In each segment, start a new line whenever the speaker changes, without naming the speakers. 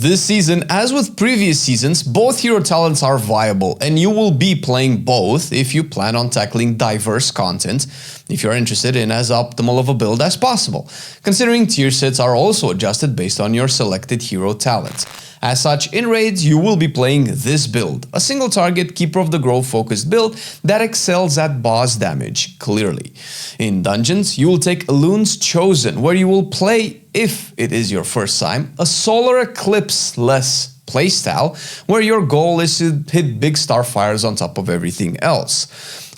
This season, as with previous seasons, both hero talents are viable, and you will be playing both if you plan on tackling diverse content, if you're interested in as optimal of a build as possible, considering tier sets are also adjusted based on your selected hero talent. As such, in raids, you will be playing this build, a single target Keeper of the Grove focused build that excels at boss damage, clearly. In dungeons, you will take Elune's Chosen, where you will play, if it is your first time, a Solar Eclipse-less playstyle, where your goal is to hit big starfires on top of everything else.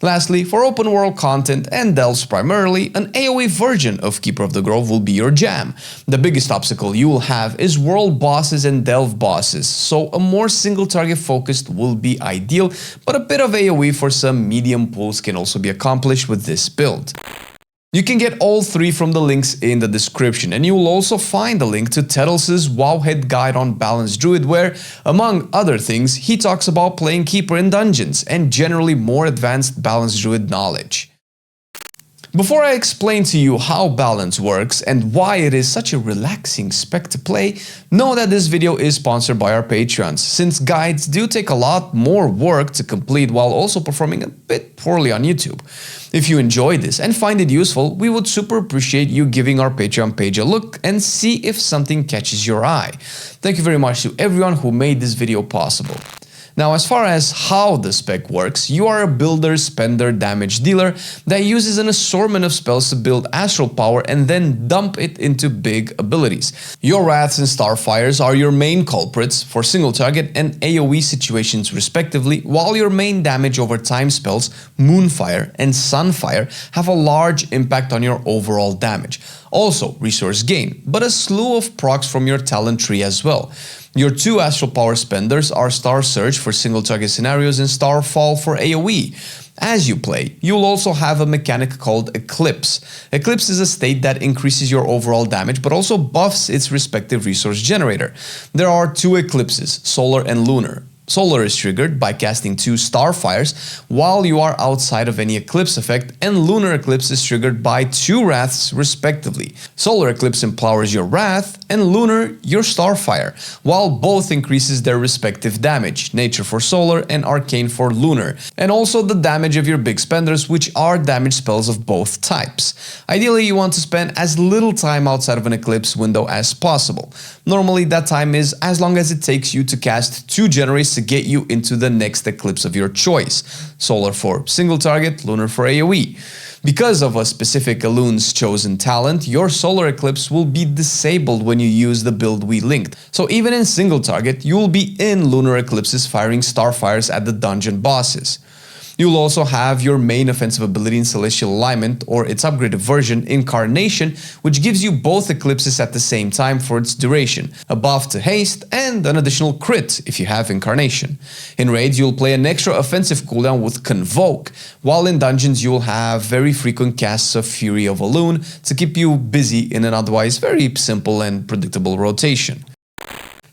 Lastly, for open world content and delves primarily, an AoE version of Keeper of the Grove will be your jam. The biggest obstacle you will have is world bosses and delve bosses, so a more single target focused will be ideal, but a bit of AoE for some medium pulls can also be accomplished with this build. You can get all three from the links in the description, and you will also find a link to Tettles' Wowhead guide on Balance Druid where, among other things, he talks about playing Keeper in dungeons and generally more advanced Balance Druid knowledge. Before I explain to you how Balance works and why it is such a relaxing spec to play, know that this video is sponsored by our Patreons, since guides do take a lot more work to complete while also performing a bit poorly on YouTube. If you enjoyed this and find it useful, we would super appreciate you giving our Patreon page a look and see if something catches your eye. Thank you very much to everyone who made this video possible. Now, as far as how the spec works, you are a builder, spender, damage dealer that uses an assortment of spells to build astral power and then dump it into big abilities. Your Wraths and Starfires are your main culprits for single target and AoE situations respectively, while your main damage over time spells, Moonfire and Sunfire, have a large impact on your overall damage. Also, resource gain, but a slew of procs from your talent tree as well. Your two astral power spenders are Star Surge for single target scenarios and Starfall for AoE. As you play, you'll also have a mechanic called Eclipse. Eclipse is a state that increases your overall damage but also buffs its respective resource generator. There are two eclipses, Solar and Lunar. Solar is triggered by casting two Starfires while you are outside of any Eclipse effect, and Lunar Eclipse is triggered by two Wraths respectively. Solar Eclipse empowers your Wrath and Lunar your Starfire, while both increases their respective damage, Nature for Solar and Arcane for Lunar, and also the damage of your big spenders, which are damage spells of both types. Ideally, you want to spend as little time outside of an Eclipse window as possible. Normally, that time is as long as it takes you to cast two Generates to get you into the next Eclipse of your choice. Solar for single target, Lunar for AoE. Because of a specific Elune's Chosen talent, your Solar Eclipse will be disabled when you use the build we linked. So even in single target, you will be in Lunar Eclipses firing Starfires at the dungeon bosses. You'll also have your main offensive ability in Celestial Alignment, or its upgraded version, Incarnation, which gives you both eclipses at the same time for its duration, a buff to haste, and an additional crit if you have Incarnation. In raids, you'll play an extra offensive cooldown with Convoke, while in dungeons you'll have very frequent casts of Fury of Elune to keep you busy in an otherwise very simple and predictable rotation.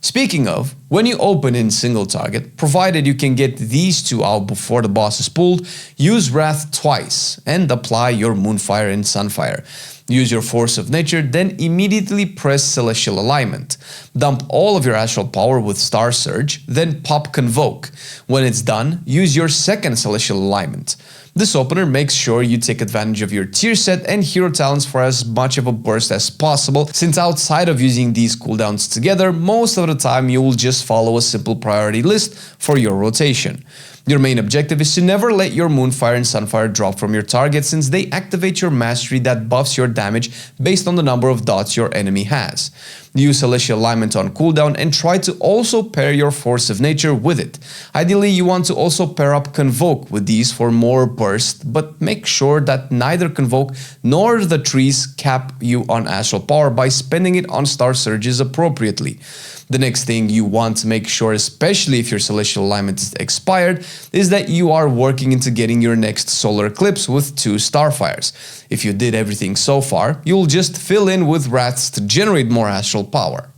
Speaking of, when you open in single target, provided you can get these two out before the boss is pulled, use Wrath twice and apply your Moonfire and Sunfire. Use your Force of Nature, then immediately press Celestial Alignment. Dump all of your astral power with Star Surge, then pop Convoke. When it's done, use your second Celestial Alignment. This opener makes sure you take advantage of your tier set and hero talents for as much of a burst as possible, since outside of using these cooldowns together, most of the time you will just follow a simple priority list for your rotation. Your main objective is to never let your Moonfire and Sunfire drop from your target, since they activate your mastery that buffs your damage based on the number of dots your enemy has. Use Celestial Alignment on cooldown and try to also pair your Force of Nature with it. Ideally, you want to also pair up Convoke with these for more burst, but make sure that neither Convoke nor the trees cap you on astral power by spending it on Star Surges appropriately. The next thing you want to make sure, especially if your Celestial Alignment is expired, is that you are working into getting your next Solar Eclipse with two Starfires. If you did everything so far, you'll just fill in with Wraths to generate more astral power.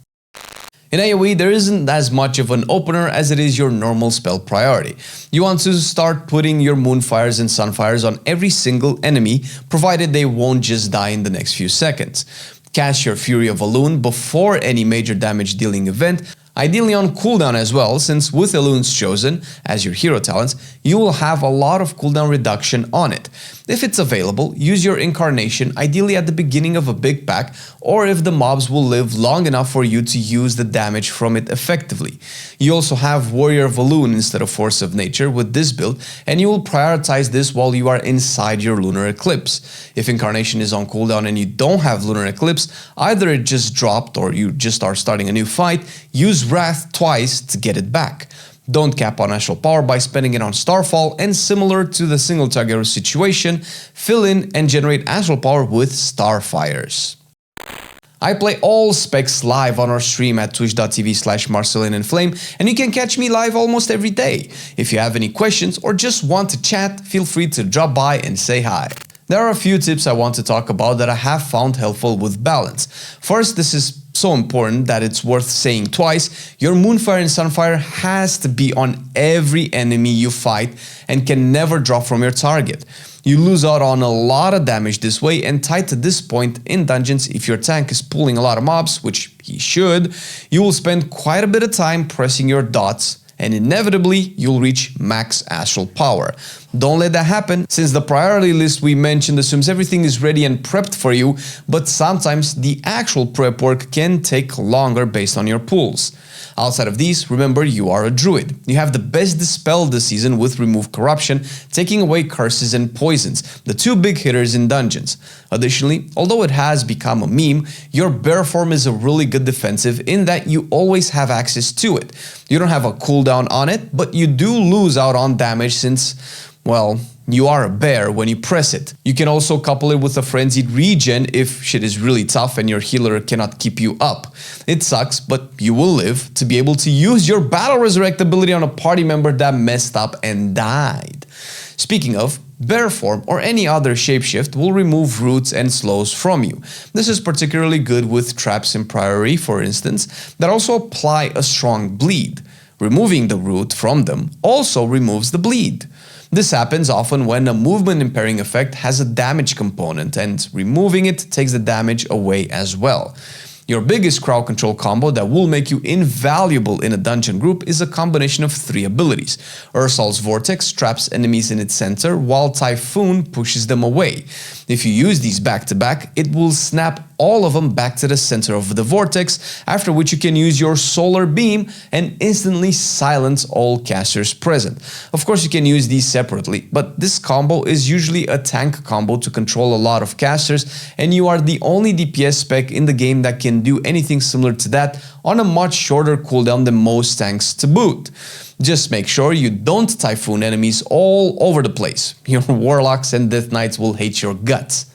In AoE, there isn't as much of an opener as it is your normal spell priority. You want to start putting your Moonfires and Sunfires on every single enemy, provided they won't just die in the next few seconds. Cast your Fury of Elune before any major damage dealing event, Ideally on cooldown as well, since with Elun's Chosen as your hero talent, you will have a lot of cooldown reduction on it. If it's available, use your Incarnation ideally at the beginning of a big pack, or if the mobs will live long enough for you to use the damage from it effectively. You also have Warrior of Elun instead of Force of Nature with this build, and you will prioritize this while you are inside your Lunar Eclipse. If Incarnation is on cooldown and you don't have Lunar Eclipse, either it just dropped or you just are starting a new fight, use Wrath twice to get it back. Don't cap on Astral Power by spending it on Starfall, and similar to the single target situation, fill in and generate Astral Power with Starfires. I play all specs live on our stream at twitch.tv/Marcelian&Flame, and you can catch me live almost every day. If you have any questions or just want to chat, feel free to drop by and say hi. There are a few tips I want to talk about that I have found helpful with Balance. First, this is so important that it's worth saying twice, your Moonfire and Sunfire has to be on every enemy you fight and can never drop from your target. You lose out on a lot of damage this way, and tied to this point in dungeons, if your tank is pulling a lot of mobs, which he should, you will spend quite a bit of time pressing your dots, and inevitably you'll reach max astral power. Don't let that happen, since the priority list we mentioned assumes everything is ready and prepped for you, but sometimes the actual prep work can take longer based on your pulls. Outside of these, remember you are a druid. You have the best dispel this season with Remove Corruption, taking away curses and poisons, the two big hitters in dungeons. Additionally, although it has become a meme, your bear form is a really good defensive in that you always have access to it. You don't have a cooldown on it, but you do lose out on damage since, well, you are a bear when you press it. You can also couple it with a frenzied regen if shit is really tough and your healer cannot keep you up. It sucks, but you will live to be able to use your battle resurrect ability on a party member that messed up and died. Speaking of, bear form or any other shapeshift will remove roots and slows from you. This is particularly good with traps in Priory, for instance, that also apply a strong bleed. Removing the root from them also removes the bleed. This happens often when a movement impairing effect has a damage component, and removing it takes the damage away as well. Your biggest crowd control combo that will make you invaluable in a dungeon group is a combination of 3 abilities. Ursol's Vortex traps enemies in its center, while Typhoon pushes them away. If you use these back to back, it will snap all of them back to the center of the vortex, after which you can use your Solar Beam and instantly silence all casters present. Of course, you can use these separately, but this combo is usually a tank combo to control a lot of casters, and you are the only DPS spec in the game that can do anything similar to that on a much shorter cooldown than most tanks to boot. Just make sure you don't Typhoon enemies all over the place. Your Warlocks and Death Knights will hate your guts.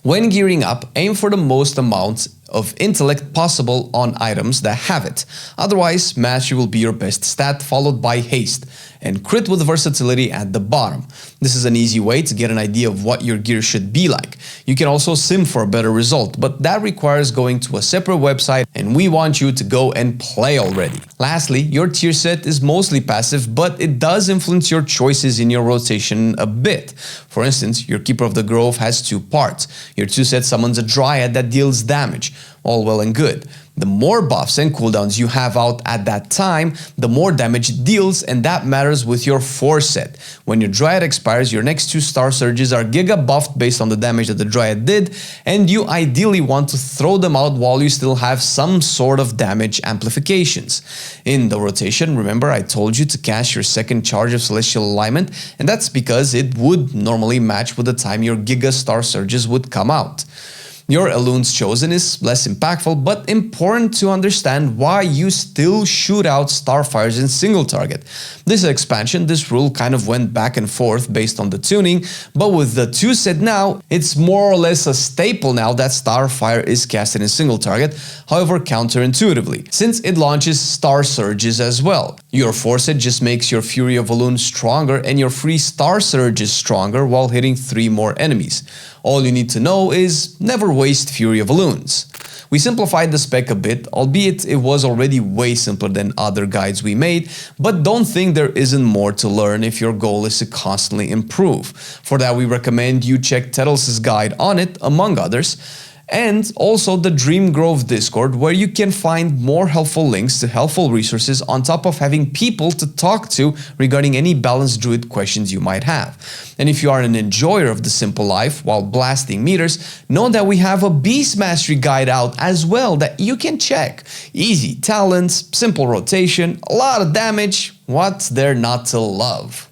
When gearing up, aim for the most amount of intellect possible on items that have it. Otherwise, mastery will be your best stat, followed by haste, and crit with versatility at the bottom. This is an easy way to get an idea of what your gear should be like. You can also sim for a better result, but that requires going to a separate website, and we want you to go and play already. Lastly, your tier set is mostly passive, but it does influence your choices in your rotation a bit. For instance, your Keeper of the Grove has 2 parts. Your 2 set summons a Dryad that deals damage. All well and good. The more buffs and cooldowns you have out at that time, the more damage it deals, and that matters with your 4 set. When your Dryad expires, your next 2 Star Surges are giga buffed based on the damage that the Dryad did, and you ideally want to throw them out while you still have some sort of damage amplifications. In the rotation, remember I told you to cast your second charge of Celestial Alignment, and that's because it would normally match with the time your giga Star Surges would come out. Your Elun's Chosen is less impactful, but important to understand why you still shoot out Starfires in single target. This expansion, this rule kind of went back and forth based on the tuning, but with the 2 set now, it's more or less a staple now that Starfire is casted in single target, however counterintuitively, since it launches Star Surges as well. Your 4 set just makes your Fury of Elun stronger and your free Star Surges stronger while hitting 3 more enemies. All you need to know is never waste Fury of Eluns. We simplified the spec a bit, albeit it was already way simpler than other guides we made, but don't think there isn't more to learn if your goal is to constantly improve. For that, we recommend you check Tettles' guide on it, among others. and also the Dream Grove Discord, where you can find more helpful links to helpful resources on top of having people to talk to regarding any Balance Druid questions you might have. And if you are an enjoyer of the simple life while blasting meters, know that we have a Beast Mastery guide out as well that you can check. Easy talents, simple rotation, a lot of damage, what's there not to love?